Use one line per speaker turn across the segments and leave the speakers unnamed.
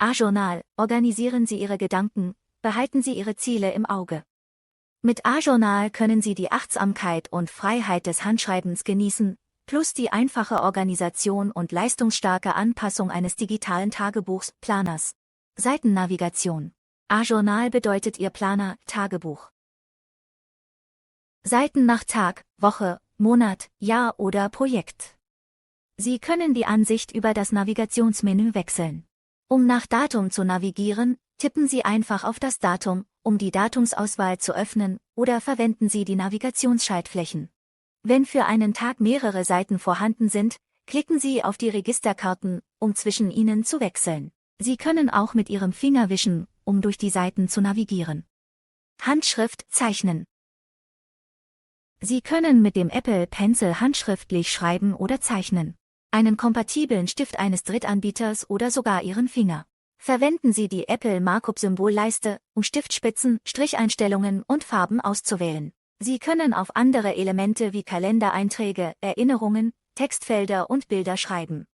A-Journal, organisieren Sie Ihre Gedanken, behalten Sie Ihre Ziele im Auge. Mit A-Journal können Sie die Achtsamkeit und Freiheit des Handschreibens genießen, plus die einfache Organisation und leistungsstarke Anpassung eines digitalen Tagebuchs, Planers. Seitennavigation. A-Journal bedeutet Ihr Planer, Tagebuch. Seiten nach Tag, Woche, Monat, Jahr oder Projekt. Sie können die Ansicht über das Navigationsmenü wechseln. Um nach Datum zu navigieren, tippen Sie einfach auf das Datum, um die Datumsauswahl zu öffnen, oder verwenden Sie die Navigationsschaltflächen. Wenn für einen Tag mehrere Seiten vorhanden sind, klicken Sie auf die Registerkarten, um zwischen ihnen zu wechseln. Sie können auch mit Ihrem Finger wischen, um durch die Seiten zu navigieren. Handschrift zeichnen. Sie können mit dem Apple Pencil handschriftlich schreiben oder zeichnen. Einen kompatiblen Stift eines Drittanbieters oder sogar Ihren Finger. Verwenden Sie die Apple Markup-Symbolleiste, um Stiftspitzen, Stricheinstellungen und Farben auszuwählen. Sie können auf andere Elemente wie Kalendereinträge, Erinnerungen, Textfelder und Bilder schreiben.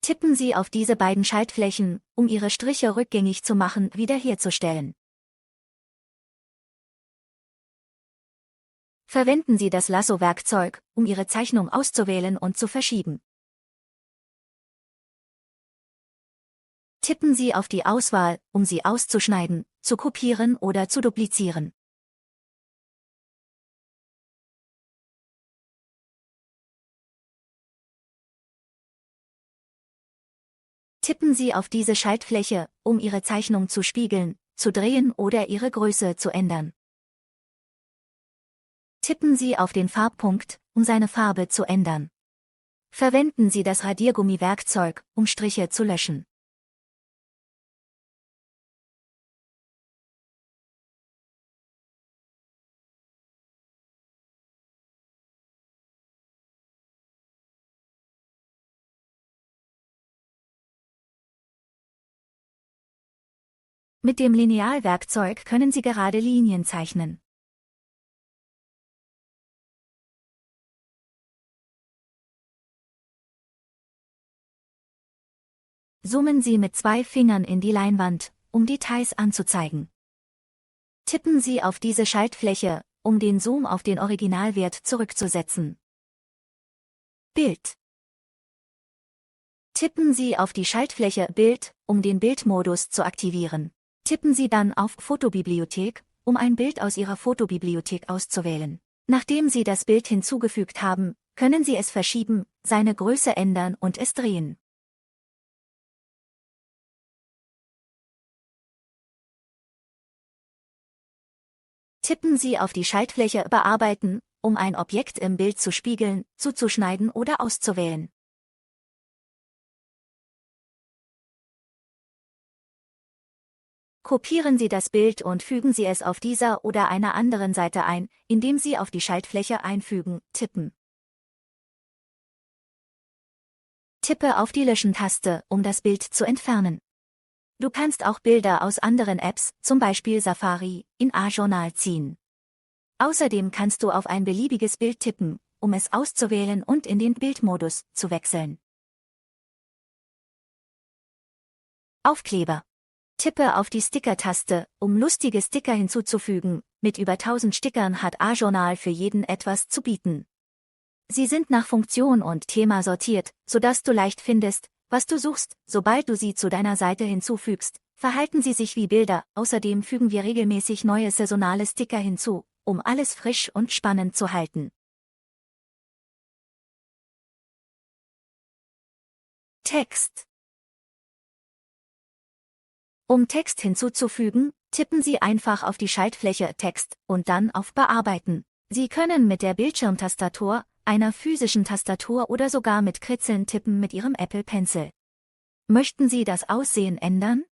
Tippen Sie auf diese beiden Schaltflächen, um Ihre Striche rückgängig zu machen, wiederherzustellen. Verwenden Sie das Lasso-Werkzeug, um Ihre Zeichnung auszuwählen und zu verschieben. Tippen Sie auf die Auswahl, um sie auszuschneiden, zu kopieren oder zu duplizieren. Tippen Sie auf diese Schaltfläche, um Ihre Zeichnung zu spiegeln, zu drehen oder ihre Größe zu ändern. Tippen Sie auf den Farbpunkt, um seine Farbe zu ändern. Verwenden Sie das Radiergummi-Werkzeug, um Striche zu löschen. Mit dem Linealwerkzeug können Sie gerade Linien zeichnen. Zoomen Sie mit 2 Fingern in die Leinwand, um Details anzuzeigen. Tippen Sie auf diese Schaltfläche, um den Zoom auf den Originalwert zurückzusetzen. Bild. Tippen Sie auf die Schaltfläche Bild, um den Bildmodus zu aktivieren. Tippen Sie dann auf Fotobibliothek, um ein Bild aus Ihrer Fotobibliothek auszuwählen. Nachdem Sie das Bild hinzugefügt haben, können Sie es verschieben, seine Größe ändern und es drehen. Tippen Sie auf die Schaltfläche Bearbeiten, um ein Objekt im Bild zu spiegeln, zuzuschneiden oder auszuwählen. Kopieren Sie das Bild und fügen Sie es auf dieser oder einer anderen Seite ein, indem Sie auf die Schaltfläche Einfügen, tippen. Tippe auf die Löschen-Taste, um das Bild zu entfernen. Du kannst auch Bilder aus anderen Apps, zum Beispiel Safari, in A-Journal ziehen. Außerdem kannst du auf ein beliebiges Bild tippen, um es auszuwählen und in den Bildmodus zu wechseln. Aufkleber. Tippe auf die Sticker-Taste, um lustige Sticker hinzuzufügen. Mit über 1000 Stickern hat A-Journal für jeden etwas zu bieten. Sie sind nach Funktion und Thema sortiert, sodass du leicht findest, was du suchst, sobald du sie zu deiner Seite hinzufügst. Verhalten sie sich wie Bilder, außerdem fügen wir regelmäßig neue saisonale Sticker hinzu, um alles frisch und spannend zu halten. Text. Um Text hinzuzufügen, tippen Sie einfach auf die Schaltfläche Text und dann auf Bearbeiten. Sie können mit der Bildschirmtastatur, einer physischen Tastatur oder sogar mit Kritzeln tippen mit Ihrem Apple Pencil. Möchten Sie das Aussehen ändern?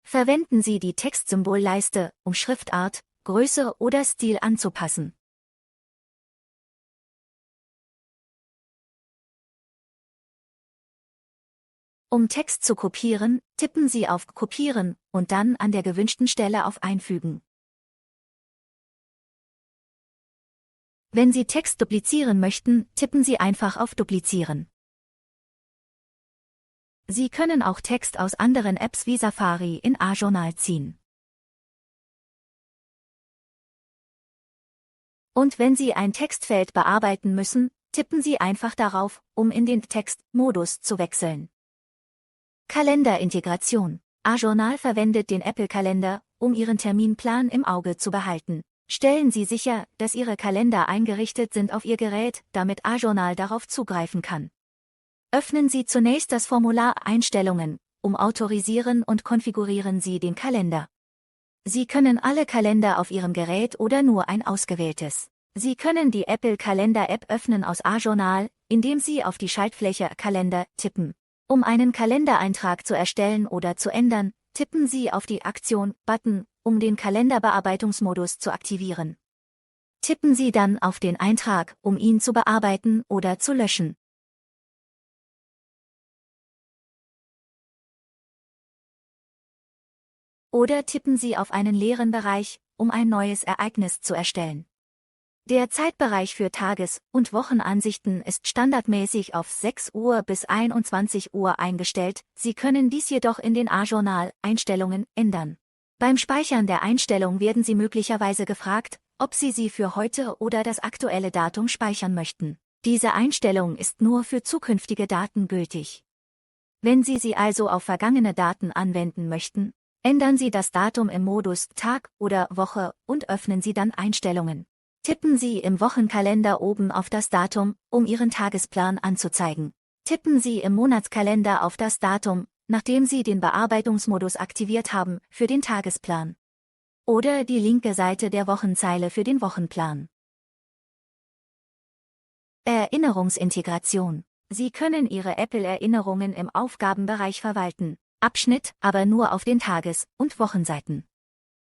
Verwenden Sie die Textsymbolleiste, um Schriftart, Größe oder Stil anzupassen. Um Text zu kopieren, tippen Sie auf Kopieren und dann an der gewünschten Stelle auf Einfügen. Wenn Sie Text duplizieren möchten, tippen Sie einfach auf Duplizieren. Sie können auch Text aus anderen Apps wie Safari in A-Journal ziehen. Und wenn Sie ein Textfeld bearbeiten müssen, tippen Sie einfach darauf, um in den Textmodus zu wechseln. Kalenderintegration. A-Journal verwendet den Apple-Kalender, um Ihren Terminplan im Auge zu behalten. Stellen Sie sicher, dass Ihre Kalender eingerichtet sind auf Ihr Gerät, damit A-Journal darauf zugreifen kann. Öffnen Sie zunächst das Formular Einstellungen, autorisieren und konfigurieren Sie den Kalender. Sie können alle Kalender auf Ihrem Gerät oder nur ein ausgewähltes. Sie können die Apple Kalender App öffnen aus A-Journal, indem Sie auf die Schaltfläche Kalender tippen. Um einen Kalendereintrag zu erstellen oder zu ändern, tippen Sie auf die Aktion Button, um den Kalenderbearbeitungsmodus zu aktivieren. Tippen Sie dann auf den Eintrag, um ihn zu bearbeiten oder zu löschen. Oder tippen Sie auf einen leeren Bereich, um ein neues Ereignis zu erstellen. Der Zeitbereich für Tages- und Wochenansichten ist standardmäßig auf 6 Uhr bis 21 Uhr eingestellt, Sie können dies jedoch in den A-Journal-Einstellungen ändern. Beim Speichern der Einstellung werden Sie möglicherweise gefragt, ob Sie sie für heute oder das aktuelle Datum speichern möchten. Diese Einstellung ist nur für zukünftige Daten gültig. Wenn Sie sie also auf vergangene Daten anwenden möchten, ändern Sie das Datum im Modus Tag oder Woche und öffnen Sie dann Einstellungen. Tippen Sie im Wochenkalender oben auf das Datum, um Ihren Tagesplan anzuzeigen. Tippen Sie im Monatskalender auf das Datum, nachdem Sie den Bearbeitungsmodus aktiviert haben, für den Tagesplan. Oder die linke Seite der Wochenzeile für den Wochenplan. Erinnerungsintegration. Sie können Ihre Apple-Erinnerungen im Aufgabenbereich verwalten, Abschnitt, aber nur auf den Tages- und Wochenseiten.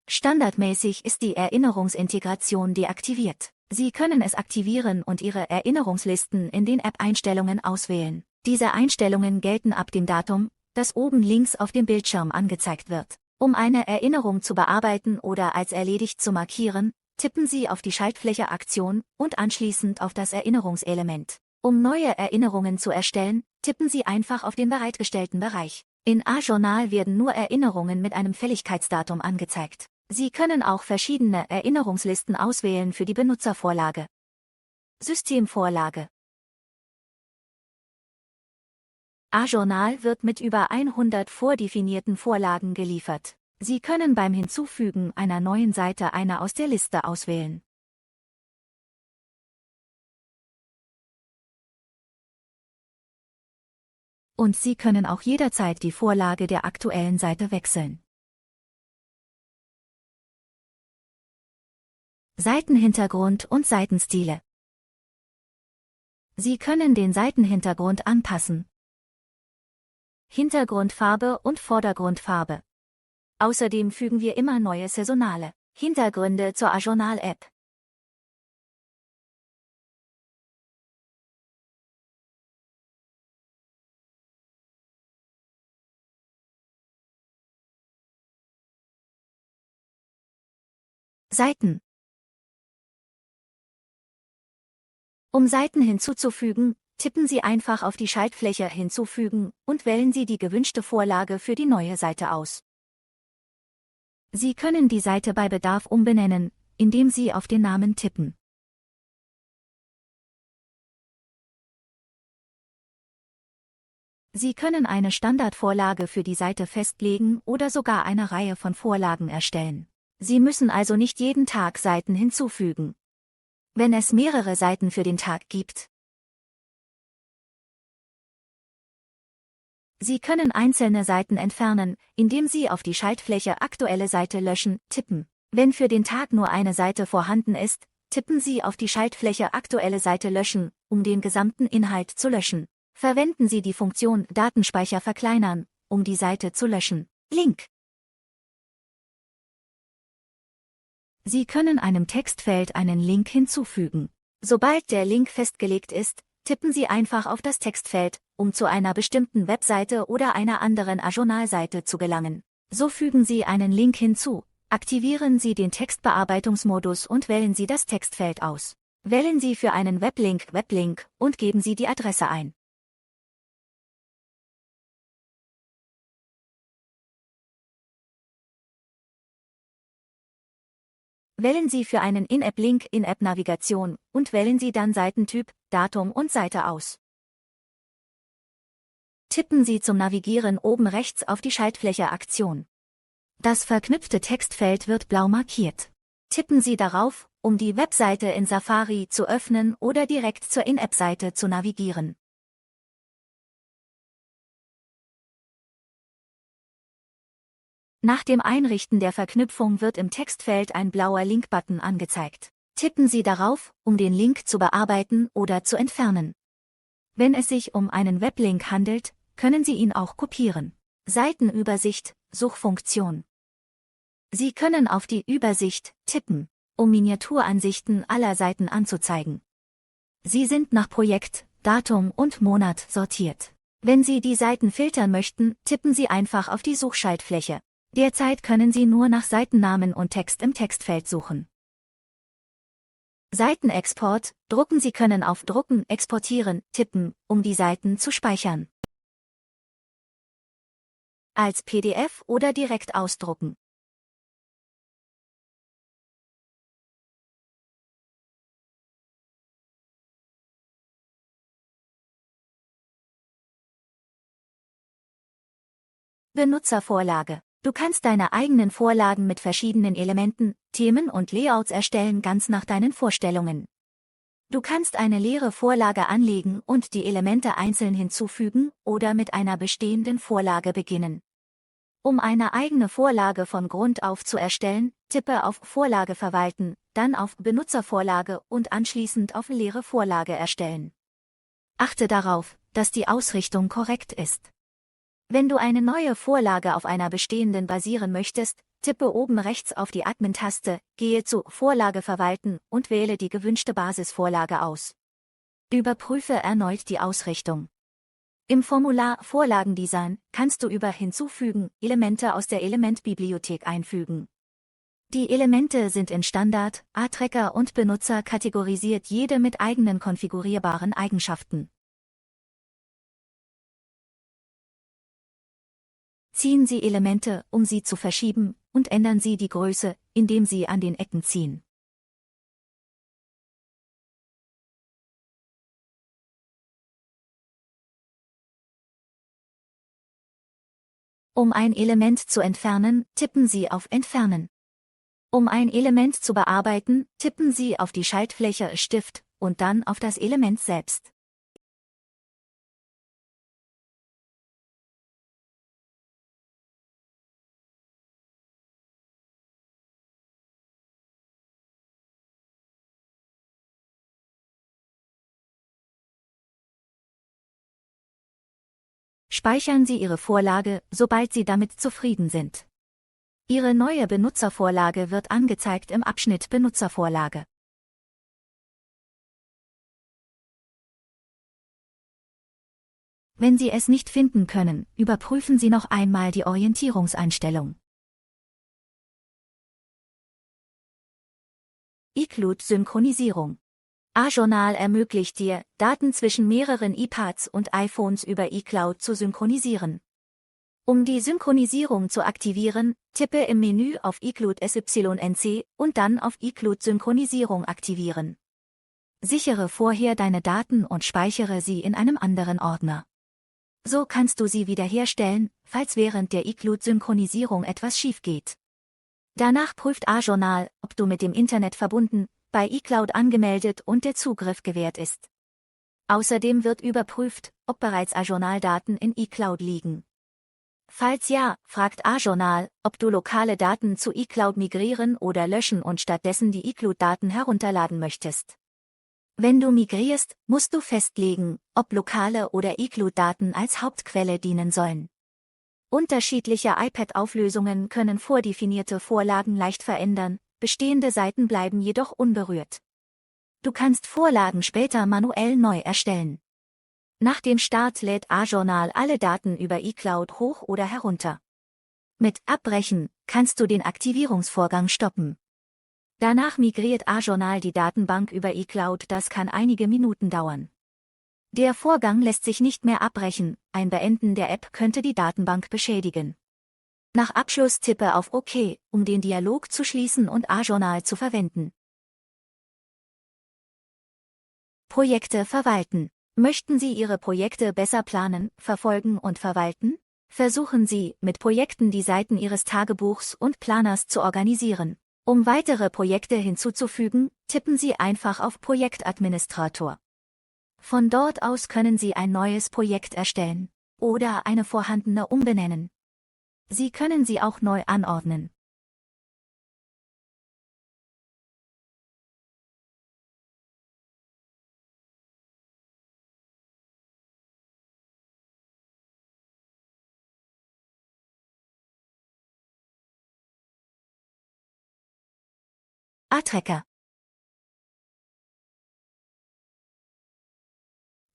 Standardmäßig ist die Erinnerungsintegration deaktiviert. Sie können es aktivieren und Ihre Erinnerungslisten in den App-Einstellungen auswählen. Diese Einstellungen gelten ab dem Datum, das oben links auf dem Bildschirm angezeigt wird. Um eine Erinnerung zu bearbeiten oder als erledigt zu markieren, tippen Sie auf die Schaltfläche Aktion und anschließend auf das Erinnerungselement. Um neue Erinnerungen zu erstellen, tippen Sie einfach auf den bereitgestellten Bereich. In A-Journal werden nur Erinnerungen mit einem Fälligkeitsdatum angezeigt. Sie können auch verschiedene Erinnerungslisten auswählen für die Benutzervorlage. Systemvorlage. A-Journal wird mit über 100 vordefinierten Vorlagen geliefert. Sie können beim Hinzufügen einer neuen Seite eine aus der Liste auswählen. Und Sie können auch jederzeit die Vorlage der aktuellen Seite wechseln. Seitenhintergrund und Seitenstile. Sie können den Seitenhintergrund anpassen. Hintergrundfarbe und Vordergrundfarbe. Außerdem fügen wir immer neue saisonale Hintergründe zur A-Journal-App. Seiten. Um Seiten hinzuzufügen, tippen Sie einfach auf die Schaltfläche Hinzufügen und wählen Sie die gewünschte Vorlage für die neue Seite aus. Sie können die Seite bei Bedarf umbenennen, indem Sie auf den Namen tippen. Sie können eine Standardvorlage für die Seite festlegen oder sogar eine Reihe von Vorlagen erstellen. Sie müssen also nicht jeden Tag Seiten hinzufügen. Wenn es mehrere Seiten für den Tag gibt. Sie können einzelne Seiten entfernen, indem Sie auf die Schaltfläche Aktuelle Seite löschen tippen. Wenn für den Tag nur eine Seite vorhanden ist, tippen Sie auf die Schaltfläche Aktuelle Seite löschen, um den gesamten Inhalt zu löschen. Verwenden Sie die Funktion Datenspeicher verkleinern, um die Seite zu löschen. Link. Sie können einem Textfeld einen Link hinzufügen. Sobald der Link festgelegt ist, tippen Sie einfach auf das Textfeld, um zu einer bestimmten Webseite oder einer anderen A-Journal-Seite zu gelangen. So fügen Sie einen Link hinzu, aktivieren Sie den Textbearbeitungsmodus und wählen Sie das Textfeld aus. Wählen Sie für einen Weblink und geben Sie die Adresse ein. Wählen Sie für einen In-App-Link In-App-Navigation und wählen Sie dann Seitentyp, Datum und Seite aus. Tippen Sie zum Navigieren oben rechts auf die Schaltfläche Aktion. Das verknüpfte Textfeld wird blau markiert. Tippen Sie darauf, um die Webseite in Safari zu öffnen oder direkt zur In-App-Seite zu navigieren. Nach dem Einrichten der Verknüpfung wird im Textfeld ein blauer Link-Button angezeigt. Tippen Sie darauf, um den Link zu bearbeiten oder zu entfernen. Wenn es sich um einen Weblink handelt, können Sie ihn auch kopieren. Seitenübersicht, Suchfunktion. Sie können auf die Übersicht tippen, um Miniaturansichten aller Seiten anzuzeigen. Sie sind nach Projekt, Datum und Monat sortiert. Wenn Sie die Seiten filtern möchten, tippen Sie einfach auf die Suchschaltfläche. Derzeit können Sie nur nach Seitennamen und Text im Textfeld suchen. Seitenexport, drucken. Sie können auf Drucken, Exportieren tippen, um die Seiten zu speichern. Als PDF oder direkt ausdrucken. Benutzervorlage. Du kannst deine eigenen Vorlagen mit verschiedenen Elementen, Themen und Layouts erstellen, ganz nach deinen Vorstellungen. Du kannst eine leere Vorlage anlegen und die Elemente einzeln hinzufügen oder mit einer bestehenden Vorlage beginnen. Um eine eigene Vorlage von Grund auf zu erstellen, tippe auf Vorlage verwalten, dann auf Benutzervorlage und anschließend auf leere Vorlage erstellen. Achte darauf, dass die Ausrichtung korrekt ist. Wenn du eine neue Vorlage auf einer bestehenden basieren möchtest, tippe oben rechts auf die Admin-Taste, gehe zu Vorlage verwalten und wähle die gewünschte Basisvorlage aus. Überprüfe erneut die Ausrichtung. Im Formular Vorlagendesign kannst du über Hinzufügen Elemente aus der Elementbibliothek einfügen. Die Elemente sind in Standard, A-Tracker und Benutzer kategorisiert, jede mit eigenen konfigurierbaren Eigenschaften. Ziehen Sie Elemente, um sie zu verschieben, und ändern Sie die Größe, indem Sie an den Ecken ziehen. Um ein Element zu entfernen, tippen Sie auf Entfernen. Um ein Element zu bearbeiten, tippen Sie auf die Schaltfläche Stift und dann auf das Element selbst. Speichern Sie Ihre Vorlage, sobald Sie damit zufrieden sind. Ihre neue Benutzervorlage wird angezeigt im Abschnitt Benutzervorlage. Wenn Sie es nicht finden können, überprüfen Sie noch einmal die Orientierungseinstellung. iCloud-Synchronisierung. A-Journal ermöglicht dir, Daten zwischen mehreren iPads und iPhones über iCloud zu synchronisieren. Um die Synchronisierung zu aktivieren, tippe im Menü auf iCloud SYNC und dann auf iCloud Synchronisierung aktivieren. Sichere vorher deine Daten und speichere sie in einem anderen Ordner. So kannst du sie wiederherstellen, falls während der iCloud-Synchronisierung etwas schief geht. Danach prüft A-Journal, ob du mit dem Internet verbunden, bei iCloud angemeldet und der Zugriff gewährt ist. Außerdem wird überprüft, ob bereits A-Journal-Daten in iCloud liegen. Falls ja, fragt A-Journal, ob du lokale Daten zu iCloud migrieren oder löschen und stattdessen die iCloud-Daten herunterladen möchtest. Wenn du migrierst, musst du festlegen, ob lokale oder iCloud-Daten als Hauptquelle dienen sollen. Unterschiedliche iPad-Auflösungen können vordefinierte Vorlagen leicht verändern, bestehende Seiten bleiben jedoch unberührt. Du kannst Vorlagen später manuell neu erstellen. Nach dem Start lädt A-Journal alle Daten über iCloud hoch oder herunter. Mit Abbrechen kannst du den Aktivierungsvorgang stoppen. Danach migriert A-Journal die Datenbank über iCloud, das kann einige Minuten dauern. Der Vorgang lässt sich nicht mehr abbrechen, ein Beenden der App könnte die Datenbank beschädigen. Nach Abschluss tippe auf OK, um den Dialog zu schließen und A-Journal zu verwenden. Projekte verwalten. Möchten Sie Ihre Projekte besser planen, verfolgen und verwalten? Versuchen Sie, mit Projekten die Seiten Ihres Tagebuchs und Planers zu organisieren. Um weitere Projekte hinzuzufügen, tippen Sie einfach auf Projektadministrator. Von dort aus können Sie ein neues Projekt erstellen oder eine vorhandene umbenennen. Sie können sie auch neu anordnen. A-Tracker.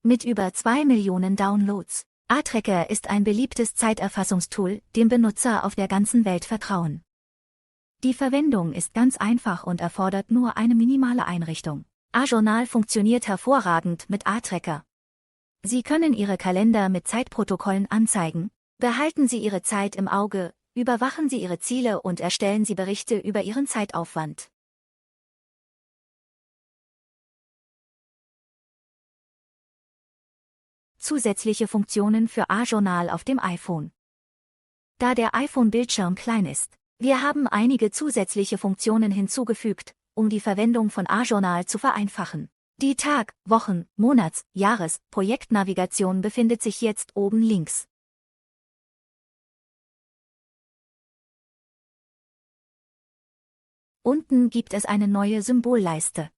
Mit über 2 Millionen Downloads. A-Tracker ist ein beliebtes Zeiterfassungstool, dem Benutzer auf der ganzen Welt vertrauen. Die Verwendung ist ganz einfach und erfordert nur eine minimale Einrichtung. A-Journal funktioniert hervorragend mit A-Tracker. Sie können Ihre Kalender mit Zeitprotokollen anzeigen, behalten Sie Ihre Zeit im Auge, überwachen Sie Ihre Ziele und erstellen Sie Berichte über Ihren Zeitaufwand. Zusätzliche Funktionen für A-Journal auf dem iPhone. Da der iPhone-Bildschirm klein ist, wir haben einige zusätzliche Funktionen hinzugefügt, um die Verwendung von A-Journal zu vereinfachen. Die Tag-, Wochen-, Monats-, Jahres-, Projektnavigation befindet sich jetzt oben links. Unten gibt es eine neue Symbolleiste.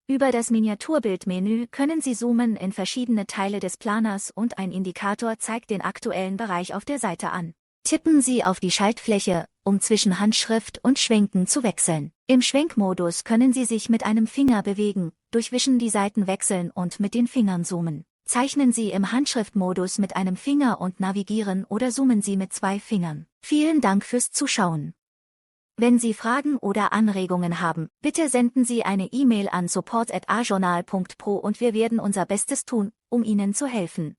Über das Miniaturbildmenü können Sie zoomen in verschiedene Teile des Planers und ein Indikator zeigt den aktuellen Bereich auf der Seite an. Tippen Sie auf die Schaltfläche, um zwischen Handschrift und Schwenken zu wechseln. Im Schwenkmodus können Sie sich mit einem Finger bewegen, durchwischen die Seiten wechseln und mit den Fingern zoomen. Zeichnen Sie im Handschriftmodus mit einem Finger und navigieren oder zoomen Sie mit 2 Fingern. Vielen Dank fürs Zuschauen. Wenn Sie Fragen oder Anregungen haben, bitte senden Sie eine E-Mail an support@ajournal.pro und wir werden unser Bestes tun, um Ihnen zu helfen.